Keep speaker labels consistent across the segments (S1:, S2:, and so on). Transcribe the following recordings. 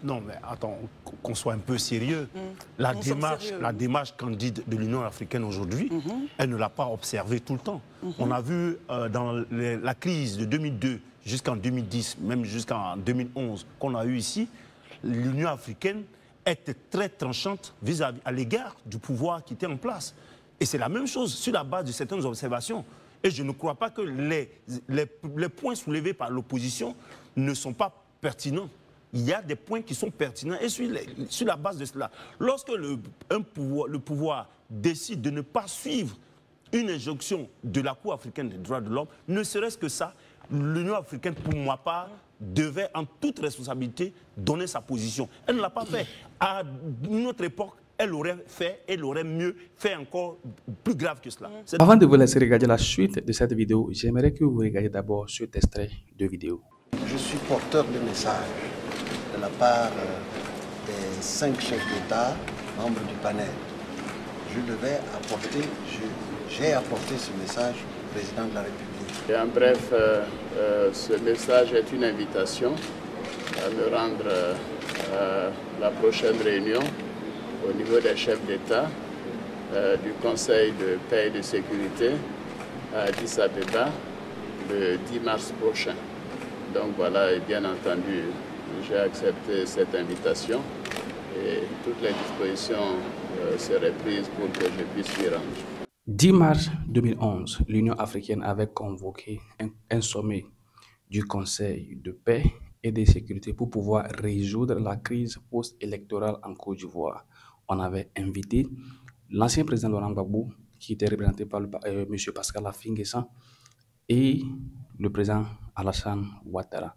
S1: Non, mais attends, qu'on soit un peu sérieux. La démarche candide de l'Union africaine aujourd'hui, elle ne l'a pas observée tout le temps. On a vu dans la crise de 2002 jusqu'en 2010, même jusqu'en 2011, qu'on a eu ici, l'Union africaine était très tranchante vis-à-vis à l'égard du pouvoir qui était en place. Et c'est la même chose sur la base de certaines observations. Et je ne crois pas que les points soulevés par l'opposition ne sont pas pertinents. Il y a des points qui sont pertinents et sur la base de cela, lorsque le pouvoir décide de ne pas suivre une injonction de la Cour africaine des droits de l'homme, ne serait-ce que ça, l'Union africaine, pour ma part, devait en toute responsabilité donner sa position. Elle ne l'a pas fait. À une autre époque, elle aurait mieux fait encore plus grave que cela.
S2: Avant de vous laisser regarder la suite de cette vidéo, j'aimerais que vous regardiez d'abord cet extrait de vidéo.
S3: Je suis porteur de message de la part des 5 chefs d'État, membres du panel. J'ai apporté ce message au président de la République.
S4: Et en bref, ce message est une invitation à me rendre à la prochaine réunion au niveau des chefs d'État du Conseil de paix et de sécurité à Addis Abeba le 10 mars prochain. Donc voilà, et bien entendu, j'ai accepté cette invitation et toutes les dispositions seraient prises pour que je puisse y rendre.
S2: 10 mars 2011, l'Union africaine avait convoqué un sommet du Conseil de paix et de sécurité pour pouvoir résoudre la crise post-électorale en Côte d'Ivoire. On avait invité l'ancien président Laurent Gbagbo, qui était représenté par M. Pascal Affi-N'Guessan, et le président Alassane Ouattara.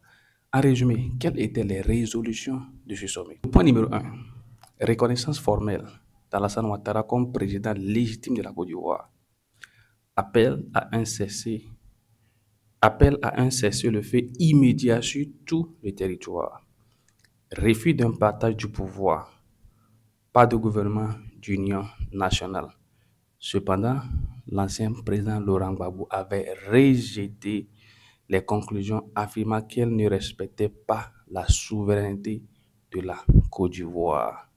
S2: En résumé, quelles étaient les résolutions de ce sommet? Point numéro 1, reconnaissance formelle d'Alassane Ouattara comme président légitime de la Côte d'Ivoire. Appel à un cessez-le-feu immédiat sur tout le territoire. Refus d'un partage du pouvoir. Pas de gouvernement d'union nationale. Cependant, l'ancien président Laurent Gbagbo avait rejeté les conclusions affirmant qu'elle ne respectait pas la souveraineté de la Côte d'Ivoire.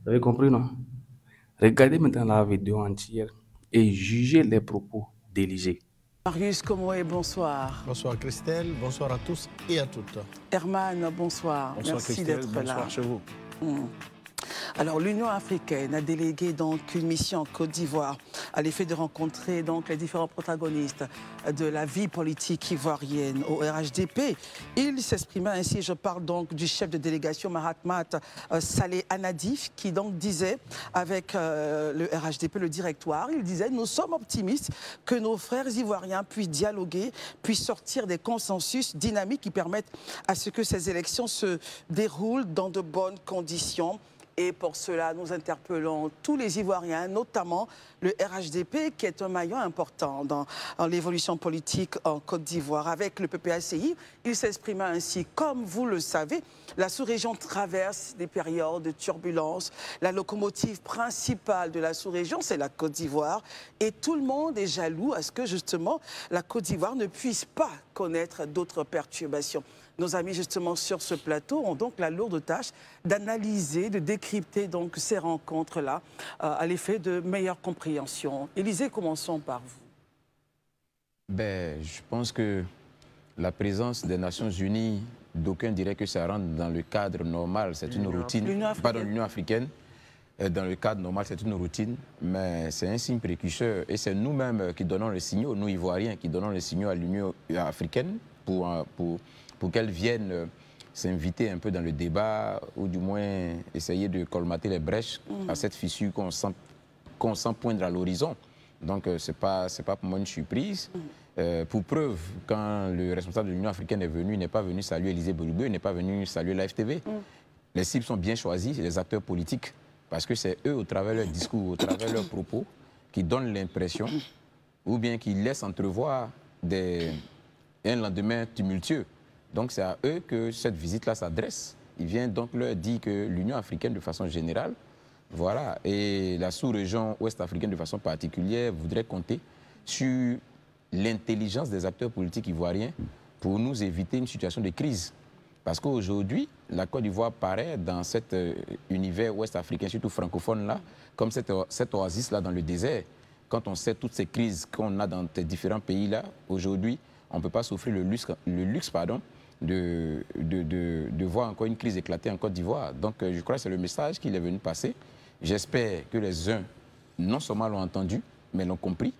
S2: Vous avez compris, non? Regardez maintenant la vidéo entière et jugez les propos d'Élysée.
S5: Marius Komoé, bonsoir.
S1: Bonsoir Christelle, bonsoir à tous et à toutes.
S5: Herman, bonsoir.
S1: Bonsoir
S5: Merci
S1: Christelle,
S5: d'être là.
S1: bonsoir chez vous.
S5: Alors, l'Union africaine a délégué donc une mission en Côte d'Ivoire à l'effet de rencontrer donc les différents protagonistes de la vie politique ivoirienne au RHDP. Il s'exprimait ainsi, je parle donc du chef de délégation Mahamat Saleh Anadif, qui donc disait avec le RHDP, le directoire, il disait: nous sommes optimistes que nos frères ivoiriens puissent dialoguer, puissent sortir des consensus dynamiques qui permettent à ce que ces élections se déroulent dans de bonnes conditions. Et pour cela, nous interpellons tous les Ivoiriens, notamment le RHDP, qui est un maillon important dans l'évolution politique en Côte d'Ivoire. Avec le PPACI, il s'exprima ainsi: comme vous le savez, la sous-région traverse des périodes de turbulence. La locomotive principale de la sous-région, c'est la Côte d'Ivoire. Et tout le monde est jaloux à ce que, justement, la Côte d'Ivoire ne puisse pas connaître d'autres perturbations. Nos amis, justement, sur ce plateau ont donc la lourde tâche d'analyser, de décrypter donc ces rencontres-là à l'effet de meilleure compréhension. Élysée, commençons par vous.
S6: Je pense que la présence des Nations Unies, d'aucuns diraient que ça rentre dans le cadre normal, c'est une routine. L'Union africaine, dans le cadre normal, c'est une routine, mais c'est un signe précurseur. Et c'est nous-mêmes qui donnons les signaux, nous Ivoiriens, qui donnons les signaux à l'Union africaine pour qu'elle vienne s'inviter un peu dans le débat, ou du moins essayer de colmater les brèches à cette fissure qu'on sent poindre à l'horizon. Donc, ce n'est pas pour moi une surprise. Pour preuve, quand le responsable de l'Union africaine est venu, il n'est pas venu saluer Élisée Bolubé, il n'est pas venu saluer l'AFTV. Les cibles sont bien choisies, c'est les acteurs politiques, parce que c'est eux, au travers de leur discours, au travers de leurs propos, qui donnent l'impression, ou bien qui laissent entrevoir un lendemain tumultueux. Donc c'est à eux que cette visite-là s'adresse. Il vient donc leur dire que l'Union africaine, de façon générale, voilà, et la sous-région ouest-africaine de façon particulière, voudrait compter sur l'intelligence des acteurs politiques ivoiriens pour nous éviter une situation de crise. Parce qu'aujourd'hui, la Côte d'Ivoire paraît dans cet univers ouest-africain, surtout francophone-là, comme cette oasis-là dans le désert. Quand on sait toutes ces crises qu'on a dans ces différents pays-là, aujourd'hui, on ne peut pas s'offrir le luxe de voir encore une crise éclater en Côte d'Ivoire. Donc, je crois que c'est le message qu'il est venu passer. J'espère que les uns, non seulement l'ont entendu, mais l'ont compris,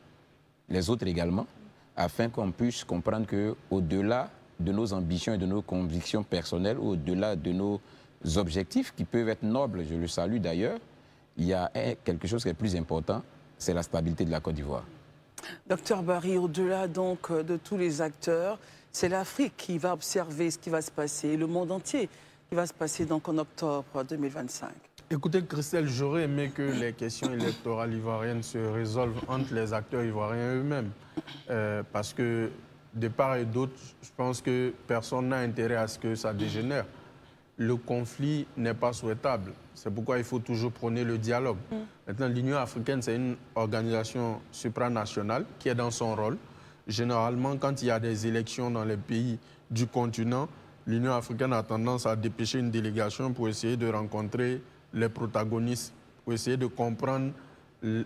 S6: les autres également, afin qu'on puisse comprendre qu'au-delà de nos ambitions et de nos convictions personnelles, au-delà de nos objectifs qui peuvent être nobles, je le salue d'ailleurs, il y a quelque chose qui est plus important, c'est la stabilité de la Côte d'Ivoire.
S5: Docteur Barry, au-delà donc de tous les acteurs, c'est l'Afrique qui va observer ce qui va se passer, le monde entier qui va se passer donc en octobre 2025.
S7: Écoutez, Christelle, j'aurais aimé que les questions électorales ivoiriennes se résolvent entre les acteurs ivoiriens eux-mêmes. Parce que, de part et d'autre, je pense que personne n'a intérêt à ce que ça dégénère. Le conflit n'est pas souhaitable. C'est pourquoi il faut toujours prôner le dialogue. Maintenant, l'Union africaine, c'est une organisation supranationale qui est dans son rôle. Généralement, quand il y a des élections dans les pays du continent, l'Union africaine a tendance à dépêcher une délégation pour essayer de rencontrer les protagonistes, pour essayer de comprendre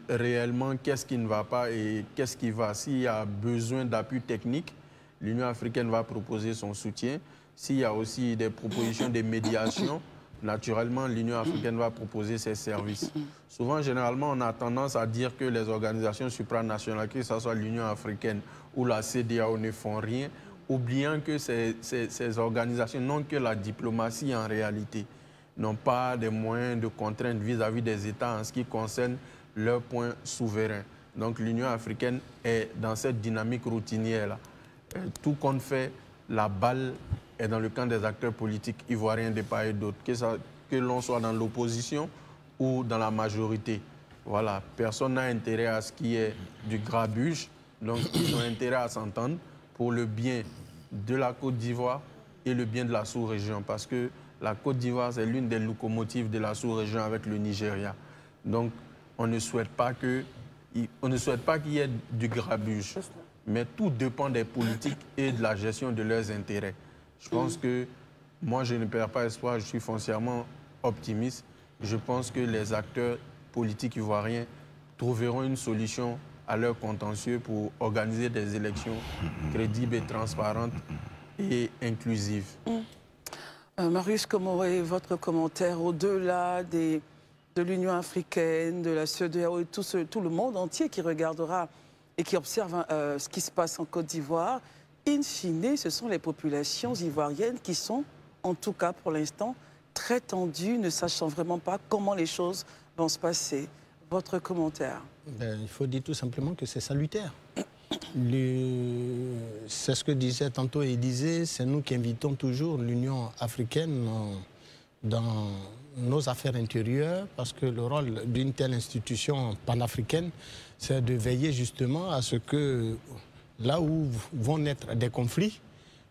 S7: réellement qu'est-ce qui ne va pas et qu'est-ce qui va. S'il y a besoin d'appui technique, l'Union africaine va proposer son soutien. S'il y a aussi des propositions de médiation, naturellement, l'Union africaine va proposer ses services. Souvent, généralement, on a tendance à dire que les organisations supranationales, que ce soit l'Union africaine ou la CEDEAO, ne font rien, oubliant que ces organisations n'ont que la diplomatie en réalité, n'ont pas des moyens de contrainte vis-à-vis des États en ce qui concerne leurs points souverains. Donc l'Union africaine est dans cette dynamique routinière-là. Tout compte fait, la balle est dans le camp des acteurs politiques ivoiriens de part et d'autre, que l'on soit dans l'opposition ou dans la majorité. Voilà, personne n'a intérêt à ce qu'il y ait du grabuge, donc ils ont intérêt à s'entendre pour le bien de la Côte d'Ivoire et le bien de la sous-région, parce que la Côte d'Ivoire, c'est l'une des locomotives de la sous-région avec le Nigeria. Donc, on ne souhaite pas qu'il y ait du grabuge. Mais tout dépend des politiques et de la gestion de leurs intérêts. Je pense que moi, je ne perds pas espoir, je suis foncièrement optimiste. Je pense que les acteurs politiques ivoiriens trouveront une solution à leur contentieux pour organiser des élections crédibles et transparentes et inclusives.
S5: Marius, comment est votre commentaire au-delà de l'Union africaine, de la CEDEAO et tout le monde entier qui regardera et qui observe ce qui se passe en Côte d'Ivoire? In fine, ce sont les populations ivoiriennes qui sont, en tout cas pour l'instant, très tendues, ne sachant vraiment pas comment les choses vont se passer. Votre commentaire?
S8: Il faut dire tout simplement que c'est salutaire. C'est ce que disait tantôt Élysée, c'est nous qui invitons toujours l'Union africaine dans nos affaires intérieures, parce que le rôle d'une telle institution panafricaine, c'est de veiller justement à ce que là où vont naître des conflits,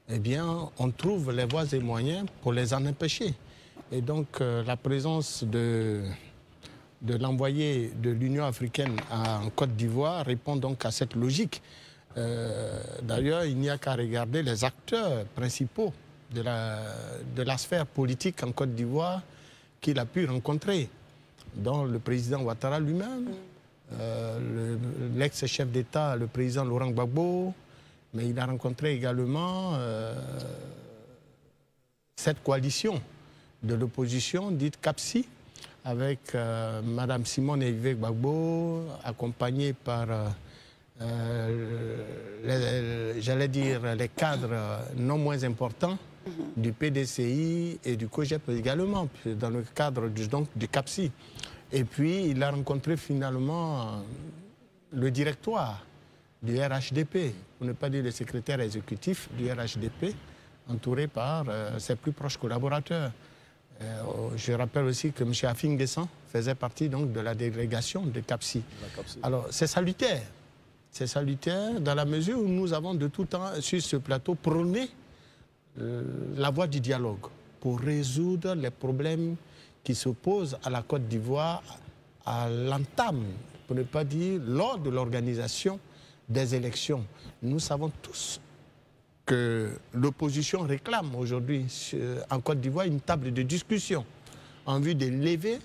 S8: eh bien, on trouve les voies et moyens pour les en empêcher. Et donc, la présence de l'envoyé de l'Union africaine en Côte d'Ivoire répond donc à cette logique. D'ailleurs, il n'y a qu'à regarder les acteurs principaux de la sphère politique en Côte d'Ivoire qu'il a pu rencontrer, dont le président Ouattara lui-même, l'ex-chef d'État, le président Laurent Gbagbo, mais il a rencontré également cette coalition de l'opposition dite CAPSI, avec Mme Simone Eivey Gbagbo, accompagnée par, j'allais dire, les cadres non moins importants du PDCI et du COGEP également, dans le cadre du CAPSI. Et puis, il a rencontré finalement le directoire du RHDP, pour ne pas dire le secrétaire exécutif du RHDP, entouré par ses plus proches collaborateurs. Je rappelle aussi que M. Afin Guessan faisait partie donc de la délégation de CAPSI. Alors, c'est salutaire. C'est salutaire dans la mesure où nous avons de tout temps sur ce plateau prôné la voie du dialogue pour résoudre les problèmes qui se posent à la Côte d'Ivoire à l'entame, pour ne pas dire lors de l'organisation des élections. Nous savons tous que l'opposition réclame aujourd'hui en Côte d'Ivoire une table de discussion en vue de lever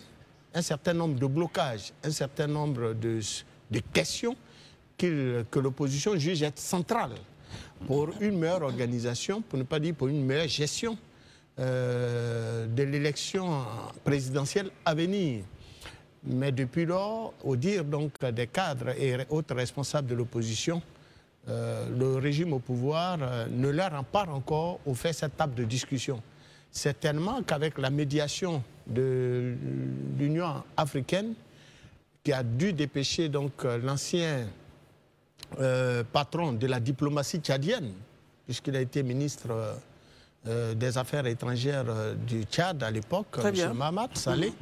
S8: un certain nombre de blocages, un certain nombre de questions que l'opposition juge être centrales pour une meilleure organisation, pour ne pas dire pour une meilleure gestion de l'élection présidentielle à venir. Mais depuis lors, au dire donc des cadres et autres responsables de l'opposition, le régime au pouvoir ne leur rend pas encore offert cette table de discussion. Certainement qu'avec la médiation de l'Union africaine, qui a dû dépêcher donc l'ancien patron de la diplomatie tchadienne, puisqu'il a été ministre des Affaires étrangères du Tchad à l'époque, M. Mahamat Saleh,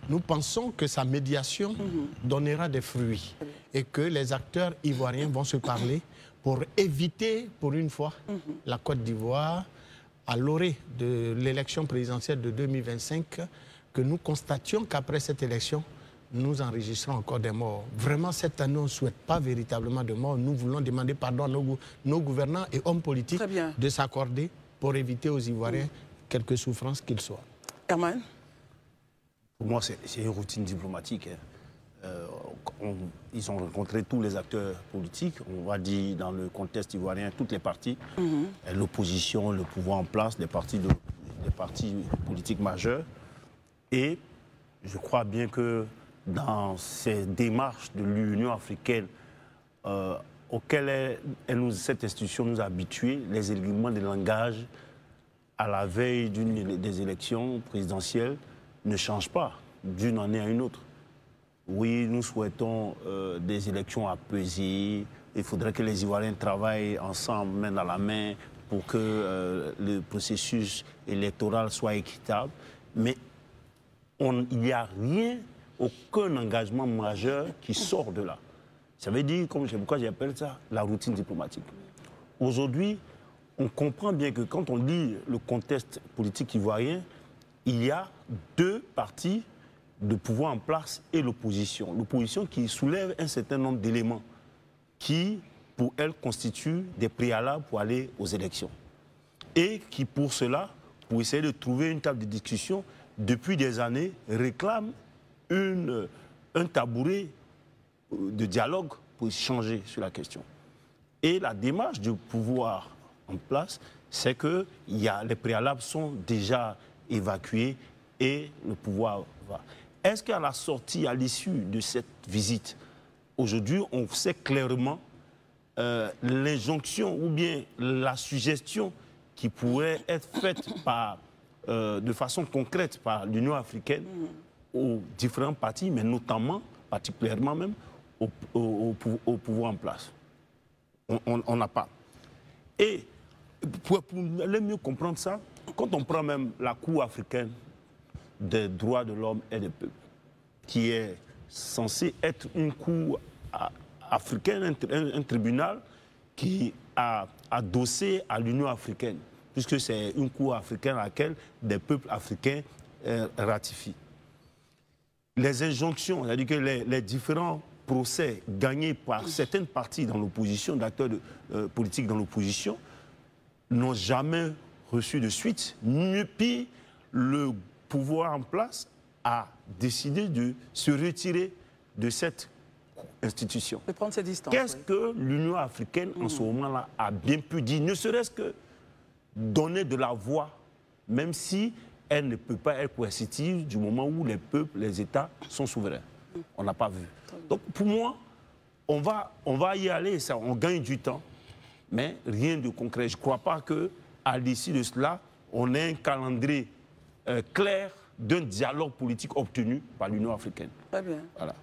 S8: nous pensons que sa médiation donnera des fruits et que les acteurs ivoiriens vont se parler pour éviter, pour une fois, la Côte d'Ivoire, à l'orée de l'élection présidentielle de 2025, que nous constations qu'après cette élection, nous enregistrons encore des morts. Vraiment, cette année, on ne souhaite pas véritablement de morts. Nous voulons demander pardon à nos gouvernants et hommes politiques de s'accorder pour éviter aux Ivoiriens quelque souffrance qu'ils soient.
S5: Herman?
S1: Pour moi, c'est une routine diplomatique. Ils ont rencontré tous les acteurs politiques, on va dire dans le contexte ivoirien, toutes les parties, l'opposition, le pouvoir en place, les partis politiques majeurs. Et je crois bien que dans ces démarches de l'Union africaine auxquelles cette institution nous a habitués, les éléments de langage à la veille des élections présidentielles ne changent pas d'une année à une autre. Oui, nous souhaitons des élections apaisées. Il faudrait que les Ivoiriens travaillent ensemble, main dans la main, pour que le processus électoral soit équitable. Mais il n'y a rien, aucun engagement majeur qui sort de là. Ça veut dire, pourquoi j'appelle ça la routine diplomatique. Aujourd'hui, on comprend bien que quand on lit le contexte politique ivoirien, il y a deux partis de pouvoir en place et l'opposition. L'opposition qui soulève un certain nombre d'éléments qui, pour elle, constituent des préalables pour aller aux élections. Et qui, pour cela, pour essayer de trouver une table de discussion, depuis des années, réclame un tabouret de dialogue pour échanger sur la question. Et la démarche du pouvoir en place, c'est que les préalables sont déjà évacués et le pouvoir va. Est-ce qu'à la sortie, à l'issue de cette visite, aujourd'hui, on sait clairement l'injonction ou bien la suggestion qui pourrait être faite de façon concrète par l'Union africaine aux différents partis, mais notamment, particulièrement même, au pouvoir en place? On n'a pas. Et pour aller mieux comprendre ça, quand on prend même la Cour africaine des droits de l'homme et des peuples, qui est censé être une cour africaine, un tribunal qui a adossé à l'Union africaine, puisque c'est une cour africaine à laquelle des peuples africains ratifient. Les injonctions, c'est-à-dire que les différents procès gagnés par certaines parties dans l'opposition, d'acteurs politiques dans l'opposition, n'ont jamais reçu de suite, puis le pouvoir en place a décidé de se retirer de cette institution.
S5: De prendre ses distances.
S1: Qu'est-ce que l'Union africaine, en ce moment-là, a bien pu dire, ne serait-ce que donner de la voix, même si elle ne peut pas être coercitive du moment où les peuples, les États sont souverains. On n'a pas vu. Donc, pour moi, on va y aller, ça, on gagne du temps, mais rien de concret. Je ne crois pas qu'à l'issue de cela, on ait un calendrier clair d'un dialogue politique obtenu par l'Union africaine.
S5: Très bien.
S1: Voilà.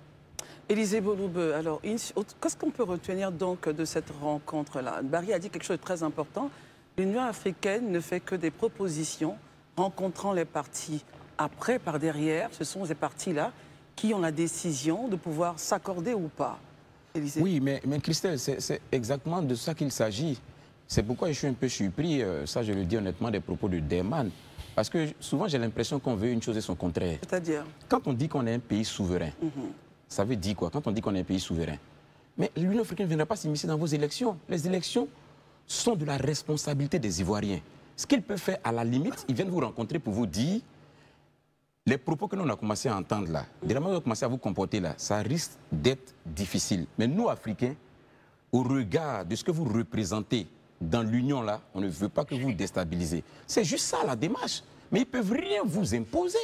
S5: Élisée Boloube, alors, qu'est-ce qu'on peut retenir donc de cette rencontre-là? Barry a dit quelque chose de très important. L'Union africaine ne fait que des propositions rencontrant les partis. Après, par derrière, ce sont ces partis-là qui ont la décision de pouvoir s'accorder ou pas. Élisée.
S6: Oui, mais Christelle, c'est exactement de ça qu'il s'agit. C'est pourquoi je suis un peu surpris, ça je le dis honnêtement, des propos de Derman. Parce que souvent j'ai l'impression qu'on veut une chose et son contraire.
S5: C'est-à-dire?
S6: Quand on dit qu'on est un pays souverain, ça veut dire quoi? Quand on dit qu'on est un pays souverain, mais l'Union africaine ne viendra pas s'immiscer dans vos élections. Les élections sont de la responsabilité des Ivoiriens. Ce qu'ils peuvent faire, à la limite, ils viennent vous rencontrer pour vous dire les propos que nous on a commencé à entendre là, de la manière dont vous commencez à vous comporter là, ça risque d'être difficile. Mais nous, Africains, au regard de ce que vous représentez dans l'Union là, on ne veut pas que vous déstabilisez. C'est juste ça la démarche. Mais ils ne peuvent rien vous imposer.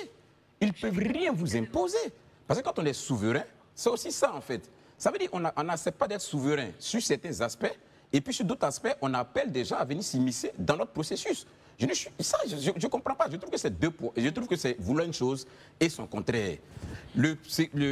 S6: Ils ne peuvent rien vous imposer. Parce que quand on est souverain, c'est aussi ça en fait. Ça veut dire qu'on n'accepte pas d'être souverain sur certains aspects, et puis sur d'autres aspects, on appelle des gens à venir s'immiscer dans notre processus. Je ne comprends pas. Je trouve que c'est deux poids. Je trouve que c'est vouloir une chose et son contraire. Le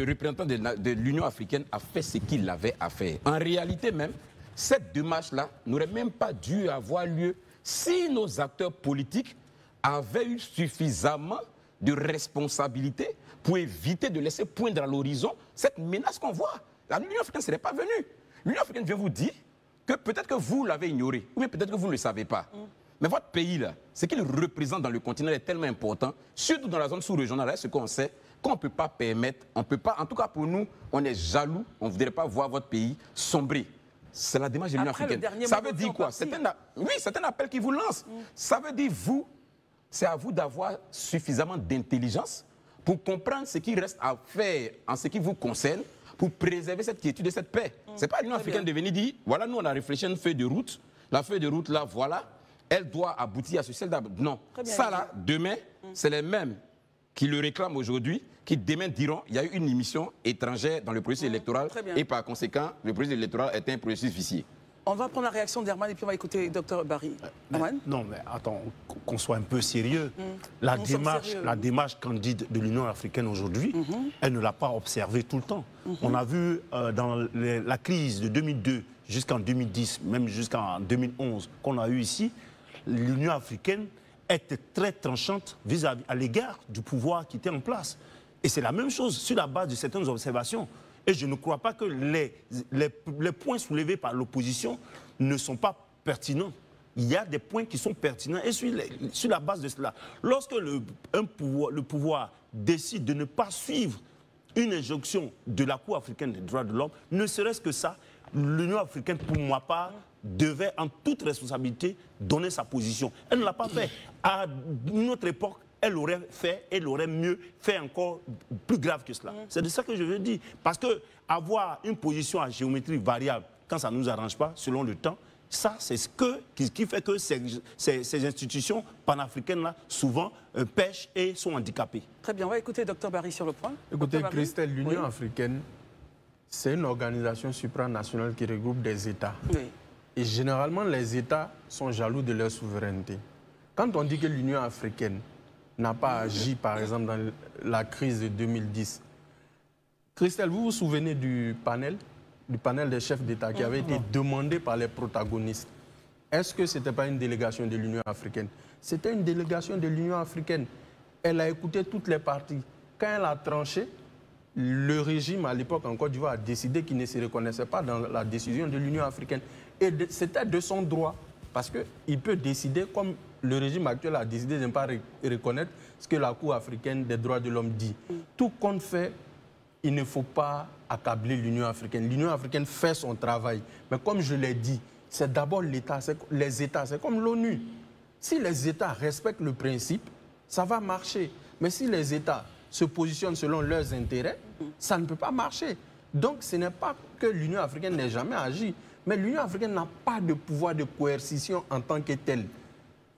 S6: représentant de l'Union africaine a fait ce qu'il avait à faire. En réalité même, cette démarche-là n'aurait même pas dû avoir lieu si nos acteurs politiques avaient eu suffisamment de responsabilité pour éviter de laisser poindre à l'horizon cette menace qu'on voit. L'Union africaine ne serait pas venue. L'Union africaine vient vous dire que peut-être que vous l'avez ignoré, ou bien peut-être que vous ne le savez pas. Mais votre pays, là, ce qu'il représente dans le continent est tellement important, surtout dans la zone sous-régionale, ce qu'on sait, qu'on ne peut pas permettre, on peut pas, en tout cas pour nous, on est jaloux, on ne voudrait pas voir votre pays sombrer. C'est la démarche de l'Union africaine. Ça veut dire quoi? Oui, c'est un appel qui vous lance. Ça veut dire c'est à vous d'avoir suffisamment d'intelligence pour comprendre ce qui reste à faire en ce qui vous concerne, pour préserver cette quiétude et cette paix. Ce n'est pas l'Union africaine de venir dire, voilà, nous on a réfléchi à une feuille de route, la feuille de route là, voilà, elle doit aboutir à ce celle d'abord. Non, ça là, demain, c'est les mêmes qui le réclament aujourd'hui, qui demain diront, il y a eu une émission étrangère dans le processus électoral, et par conséquent, le processus électoral est un processus vicié.
S5: On va prendre la réaction d'Herman et puis on va écouter Dr Barry.
S1: Non, mais attends, qu'on soit un peu sérieux. La démarche candide de l'Union africaine aujourd'hui, elle ne l'a pas observée tout le temps. On a vu dans la crise de 2002 jusqu'en 2010, même jusqu'en 2011, qu'on a eu ici, l'Union africaine était très tranchante à l'égard du pouvoir qui était en place. Et c'est la même chose sur la base de certaines observations. Et je ne crois pas que les points soulevés par l'opposition ne sont pas pertinents. Il y a des points qui sont pertinents. Et sur la base de cela, lorsque le pouvoir décide de ne pas suivre une injonction de la Cour africaine des droits de l'homme, ne serait-ce que ça, l'Union africaine, pour ma part, devait en toute responsabilité donner sa position. Elle ne l'a pas fait. À une autre époque, elle aurait fait, elle aurait mieux fait encore plus grave que cela. C'est de ça que je veux dire. Parce que avoir une position à géométrie variable, quand ça ne nous arrange pas, selon le temps, ça, c'est ce qui fait que ces institutions panafricaines-là, souvent, pêchent et sont handicapées.
S5: Très bien, on va écouter Dr Barry sur le point.
S7: Écoutez, Christelle, l'Union africaine, c'est une organisation supranationale qui regroupe des États. Oui. Et généralement, les États sont jaloux de leur souveraineté. Quand on dit que l'Union africaine n'a pas agi, par exemple, dans la crise de 2010. Christelle, vous vous souvenez du panel des chefs d'État qui avait été demandé par les protagonistes? Est-ce que ce n'était pas une délégation de l'Union africaine? C'était une délégation de l'Union africaine. Elle a écouté toutes les parties. Quand elle a tranché, le régime, à l'époque en Côte d'Ivoire, a décidé qu'il ne se reconnaissait pas dans la décision de l'Union africaine. Et c'était de son droit, parce qu'il peut décider, comme le régime actuel a décidé de ne pas reconnaître ce que la Cour africaine des droits de l'homme dit. Tout compte fait, il ne faut pas accabler l'Union africaine. L'Union africaine fait son travail. Mais comme je l'ai dit, c'est d'abord l'État, les États, c'est comme l'ONU. Si les États respectent le principe, ça va marcher. Mais si les États se positionnent selon leurs intérêts, ça ne peut pas marcher. Donc ce n'est pas que l'Union africaine n'ait jamais agi, mais l'Union africaine n'a pas de pouvoir de coercition en tant que telle.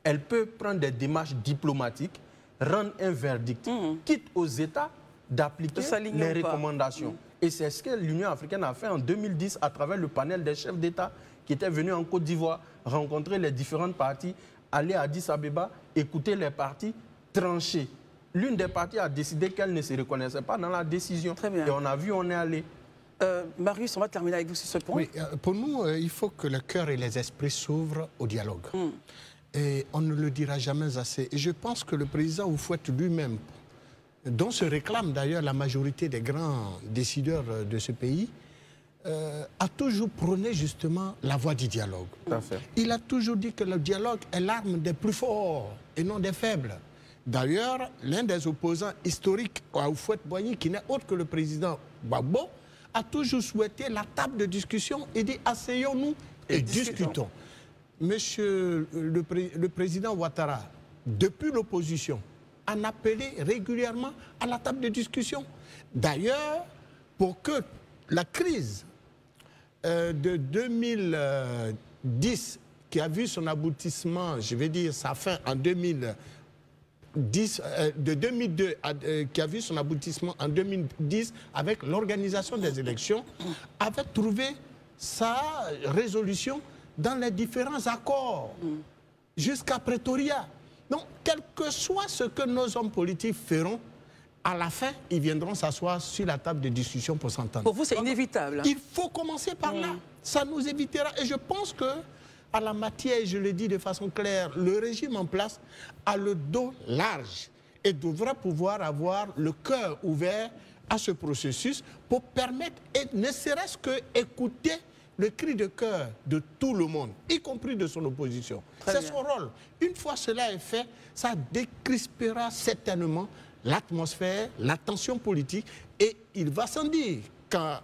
S7: Elle peut prendre des démarches diplomatiques, rendre un verdict, quitte aux États d'appliquer les recommandations. Et c'est ce que l'Union africaine a fait en 2010 à travers le panel des chefs d'État qui étaient venus en Côte d'Ivoire, rencontrer les différentes parties, aller à Addis Abeba, écouter les parties, trancher. L'une des parties a décidé qu'elle ne se reconnaissait pas dans la décision. Très bien. Et on a vu, on est allé.
S5: Marius, on va terminer avec vous sur ce point.
S8: Oui, pour nous, il faut que le cœur et les esprits s'ouvrent au dialogue. Et on ne le dira jamais assez. Et je pense que le président Houphouët lui-même, dont se réclame d'ailleurs la majorité des grands décideurs de ce pays, a toujours prôné justement la voie du dialogue.
S7: Tout à fait.
S8: Il a toujours dit que le dialogue est l'arme des plus forts et non des faibles. D'ailleurs, l'un des opposants historiques à Houphouët-Boigny, qui n'est autre que le président Gbagbo, a toujours souhaité la table de discussion et dit asseyons-nous et discutons. monsieur le président Ouattara, depuis l'opposition, en appelé régulièrement à la table de discussion. D'ailleurs, pour que la crise de 2010, qui a vu son aboutissement, je vais dire sa fin en 2010, de 2002, qui a vu son aboutissement en 2010 avec l'organisation des élections, avait trouvé sa résolution dans les différents accords jusqu'à Pretoria. Donc, quel que soit ce que nos hommes politiques feront, à la fin, ils viendront s'asseoir sur la table de discussion pour s'entendre.
S5: Pour vous, c'est inévitable.
S8: Il faut commencer par là. Ça nous évitera. Et je pense que, à la matière, je le dis de façon claire, le régime en place a le dos large et devrait pouvoir avoir le cœur ouvert à ce processus pour permettre, et ne serait-ce que écouter le cri de cœur de tout le monde, y compris de son opposition. C'est son rôle. Une fois cela est fait, ça décrispera certainement l'atmosphère, la tension politique, et il va sans dire qu'en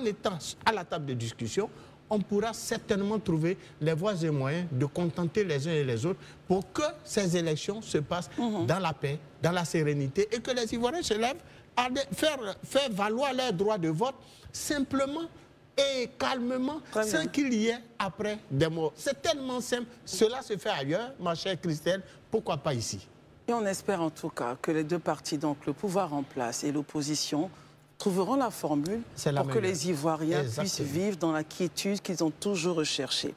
S8: étant à la table de discussion, on pourra certainement trouver les voies et moyens de contenter les uns et les autres pour que ces élections se passent dans la paix, dans la sérénité, et que les Ivoiriens se lèvent à faire valoir leur droit de vote simplement et calmement, sans qu'il y ait après des morts. C'est tellement simple. Cela se fait ailleurs, ma chère Christelle, pourquoi pas ici?
S5: Et on espère en tout cas que les deux partis, donc le pouvoir en place et l'opposition, trouveront la formule pour que les Ivoiriens puissent vivre dans la quiétude qu'ils ont toujours recherchée.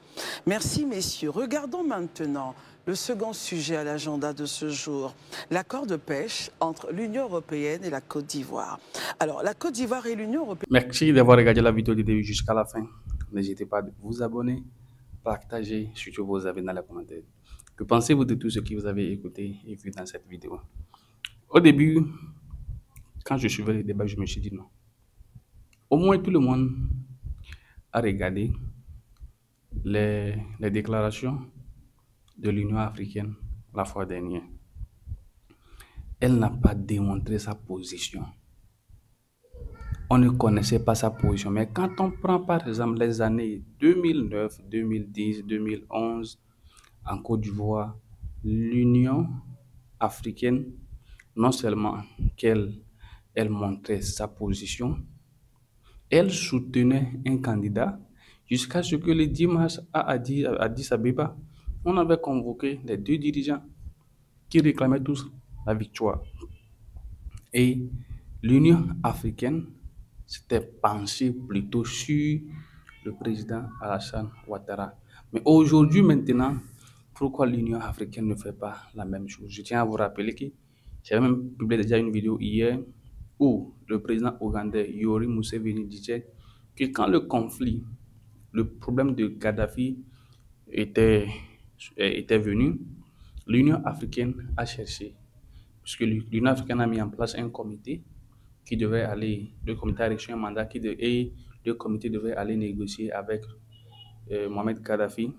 S5: Merci messieurs. Regardons maintenant le second sujet à l'agenda de ce jour, l'accord de pêche entre l'Union européenne et la Côte d'Ivoire. Alors, la Côte d'Ivoire et l'Union européenne...
S2: Merci d'avoir regardé la vidéo du début jusqu'à la fin. N'hésitez pas à vous abonner, partager, surtout vos avis dans les commentaires. Que pensez-vous de tout ce que vous avez écouté et vu dans cette vidéo? Au début, quand je suivais les débats, je me suis dit non. Au moins, tout le monde a regardé les déclarations de l'Union africaine la fois dernière. Elle n'a pas démontré sa position. On ne connaissait pas sa position. Mais quand on prend par exemple les années 2009, 2010, 2011, en Côte d'Ivoire, l'Union africaine, non seulement qu'elle montrait sa position, elle soutenait un candidat jusqu'à ce que le 10 mars à Addis Abeba, on avait convoqué les deux dirigeants qui réclamaient tous la victoire. Et l'Union africaine s'était penchée plutôt sur le président Alassane Ouattara. Mais aujourd'hui, maintenant, pourquoi l'Union africaine ne fait pas la même chose? Je tiens à vous rappeler que j'avais même publié déjà une vidéo hier où le président ougandais Yoweri Museveni disait que quand le conflit, le problème de Kadhafi était venu, l'Union africaine a cherché, puisque l'Union africaine a mis en place un comité qui devait aller, le comité a reçu un mandat et le comité devait aller négocier avec Mohamed Kadhafi.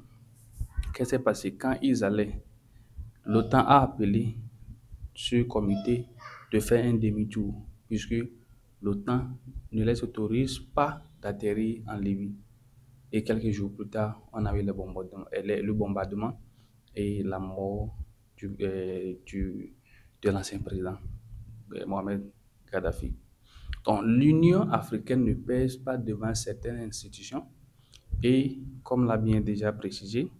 S2: Qu'est-ce qui s'est passé? Quand ils allaient, l'OTAN a appelé ce comité de faire un demi-tour, puisque l'OTAN ne les autorise pas d'atterrir en Libye. Et quelques jours plus tard, on a eu le bombardement et la mort de l'ancien président Mohamed Kadhafi. Donc l'Union africaine ne pèse pas devant certaines institutions et comme l'a bien déjà précisé,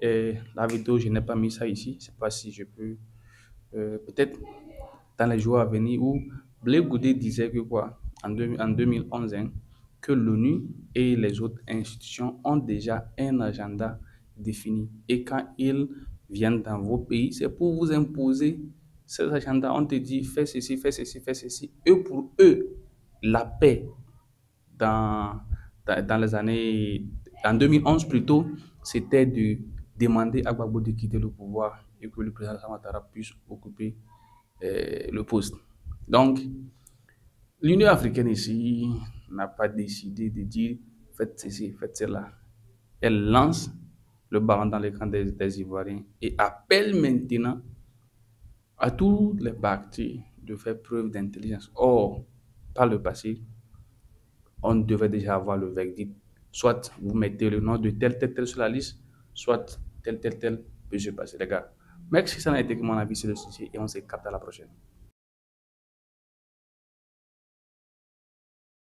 S2: la vidéo, je n'ai pas mis ça ici, je ne sais pas si je peux, peut-être dans les jours à venir, où Blé Goudé disait que quoi, en 2011, hein, que l'ONU et les autres institutions ont déjà un agenda défini. Et quand ils viennent dans vos pays, c'est pour vous imposer cet agenda. On te dit, fais ceci, fais ceci, fais ceci. Et pour eux, la paix dans les années... En 2011 plutôt, c'était de demander à Gbagbo de quitter le pouvoir et que le président Ouattara puisse occuper le poste. Donc, l'Union africaine ici n'a pas décidé de dire faites ceci, faites cela. Elle lance le ballon dans les camps des Ivoiriens et appelle maintenant à tous les partis de faire preuve d'intelligence. Or, par le passé, on devait déjà avoir le verdict. Soit vous mettez le nom de tel sur la liste, soit tel peut se passer, les gars. Merci, ça n'a été que mon avis sur le sujet et on se capte à la prochaine.